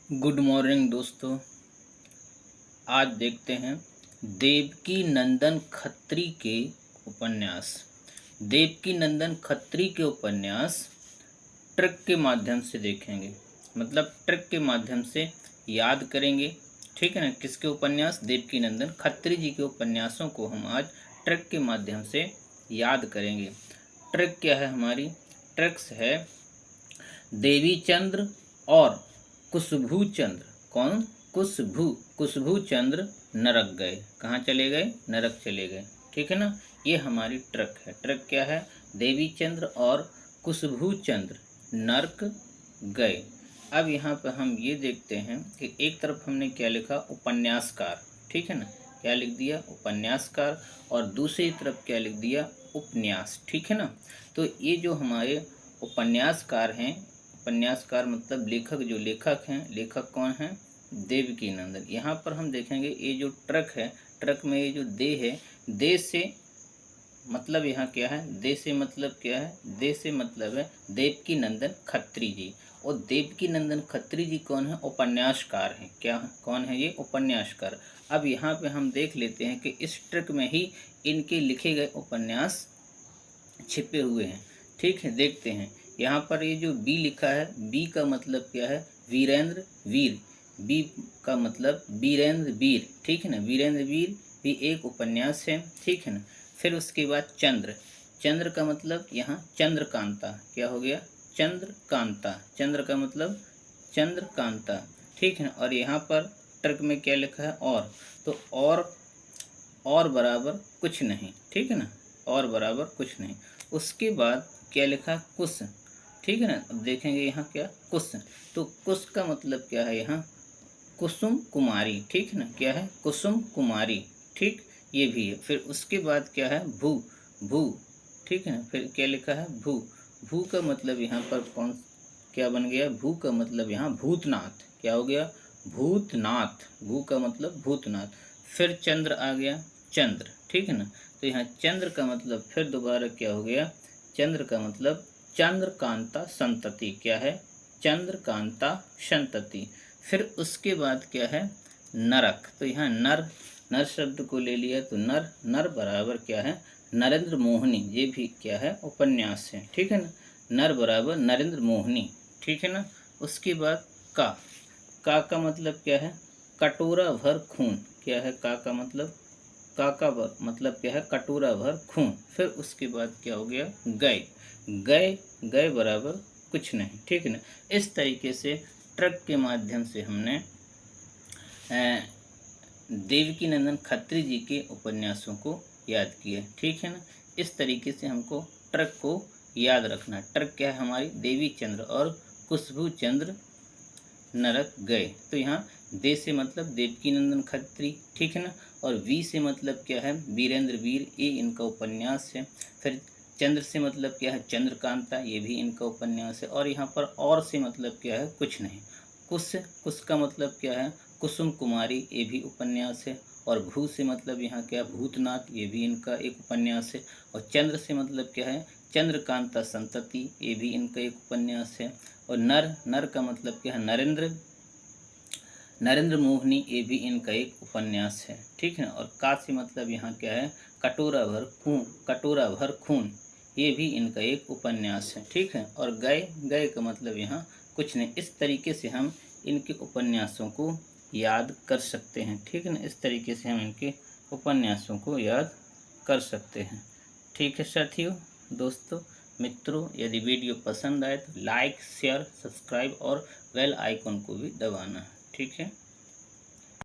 Good morning दोस्तों। आज देखते हैं देवकी नंदन खत्री के उपन्यास। देवकी नंदन खत्री के उपन्यास ट्रिक के माध्यम से देखेंगे, मतलब ट्रिक के माध्यम से याद करेंगे। ठीक है ना। किसके उपन्यास? देवकी नंदन खत्री जी के उपन्यासों को हम आज ट्रिक के माध्यम से याद करेंगे। ट्रिक क्या है हमारी? ट्रिक्स है देवी चंद्र और कुशभू चंद्र। कौन? कुशभू चंद्र नरक गए। कहाँ चले गए? नरक चले गए। ठीक है ना। ये हमारी ट्रिक है। ट्रिक क्या है? देवी चंद्र और कुशभू चंद्र नरक गए। अब यहाँ पर हम ये देखते हैं कि एक तरफ हमने क्या लिखा? उपन्यासकार। ठीक है ना। क्या लिख दिया? उपन्यासकार। और दूसरी तरफ क्या लिख दिया? उपन्यास। ठीक है ना। तो ये जो हमारे उपन्यासकार हैं, उपन्यासकार मतलब लेखक, जो लेखक हैं, लेखक कौन हैं? देवकी नंदन। यहाँ पर हम देखेंगे ये जो ट्रक है, ट्रक में ये जो दे है, दे से मतलब यहाँ क्या है? दे से मतलब क्या है? दे से मतलब है देवकी नंदन खत्री जी। और देवकी नंदन खत्री जी कौन है? उपन्यासकार हैं। क्या कौन है ये? उपन्यासकार। अब यहाँ पे हम देख लेते हैं कि इस ट्रक में ही इनके लिखे गए उपन्यास छिपे हुए हैं। ठीक है, देखते हैं। यहाँ पर ये जो बी लिखा है, बी का मतलब क्या है? वीरेंद्र वीर। बी का मतलब वीरेंद्र वीर। ठीक है ना। वीरेंद्र वीर भी एक उपन्यास है। ठीक है ना। फिर उसके बाद चंद्र। चंद्र का मतलब यहाँ चंद्रकांता। क्या हो गया? चंद्रकांता। चंद्र का मतलब चंद्रकांता। ठीक है ना। और यहाँ पर ट्रक में क्या लिखा है? और। तो और बराबर कुछ नहीं। ठीक है ना। और बराबर कुछ नहीं। उसके बाद क्या लिखा? कुश। ठीक है ना। अब देखेंगे यहाँ क्या? कुश। तो कुश का मतलब क्या है? यहाँ कुसुम कुमारी। ठीक है ना। क्या है? कुसुम कुमारी। ठीक, ये भी है। फिर उसके बाद क्या है? भू। भू। ठीक है ना। फिर क्या लिखा है? भू। भू का मतलब यहाँ पर कौन क्या बन गया? भू का मतलब यहाँ भूतनाथ। क्या हो गया? भूतनाथ। भू का मतलब भूतनाथ। फिर चंद्र आ गया। चंद्र। ठीक है ना। तो यहाँ चंद्र का मतलब फिर दोबारा क्या हो गया? चंद्र का मतलब चंद्रकांता संतति। क्या है? चंद्रकांता संतति। फिर उसके बाद क्या है? नरक। तो यहाँ नर, नर शब्द को ले लिया तो नर, नर बराबर क्या है? नरेंद्र मोहनी। ये भी क्या है? उपन्यास है। ठीक है ना। नर बराबर नरेंद्र मोहनी। ठीक है ना। उसके बाद का मतलब क्या है? कटोरा भर खून। क्या है? का मतलब? का भर मतलब क्या है? कटोरा भर खून। फिर उसके बाद क्या हो गया? गए। गए, गए बराबर कुछ नहीं। ठीक है ना। इस तरीके से ट्रक के माध्यम से हमने देवकी नंदन खत्री जी के उपन्यासों को याद किया। ठीक है ना। इस तरीके से हमको ट्रक को याद रखना। ट्रक क्या है हमारी? देवी चंद्र और कुशभू चंद्र नरक गए। तो यहाँ दे से मतलब देवकी नंदन खत्री। ठीक है ना। और वी से मतलब क्या है? वीरेंद्र वीर। ये इनका उपन्यास है। फिर चंद्र से मतलब क्या है? चंद्रकांता। ये भी इनका उपन्यास है। और यहाँ पर और से मतलब क्या है? कुछ नहीं। कुश का मतलब क्या है? कुसुम कुमारी। ये भी उपन्यास है। और भू से मतलब यहाँ क्या? भूतनाथ। ये भी इनका एक उपन्यास है। और चंद्र से मतलब क्या है? चंद्रकांता संतति। ये भी इनका एक उपन्यास है। और नर, नर का मतलब क्या है? नरेंद्र, नरेंद्र मोहनी। ये भी इनका एक उपन्यास है। ठीक है ना। और का से मतलब यहाँ क्या है? कटोरा भर खून। कटोरा भर खून। ये भी इनका एक उपन्यास है। ठीक है। और गए, गए का मतलब यहाँ कुछ नहीं। इस तरीके से हम इनके उपन्यासों को याद कर सकते हैं। ठीक है ना। इस तरीके से हम इनके उपन्यासों को याद कर सकते हैं। ठीक है साथियों, दोस्तों, मित्रों, यदि वीडियो पसंद आए तो लाइक, शेयर, सब्सक्राइब और बेल आइकन को भी दबाना। ठीक है।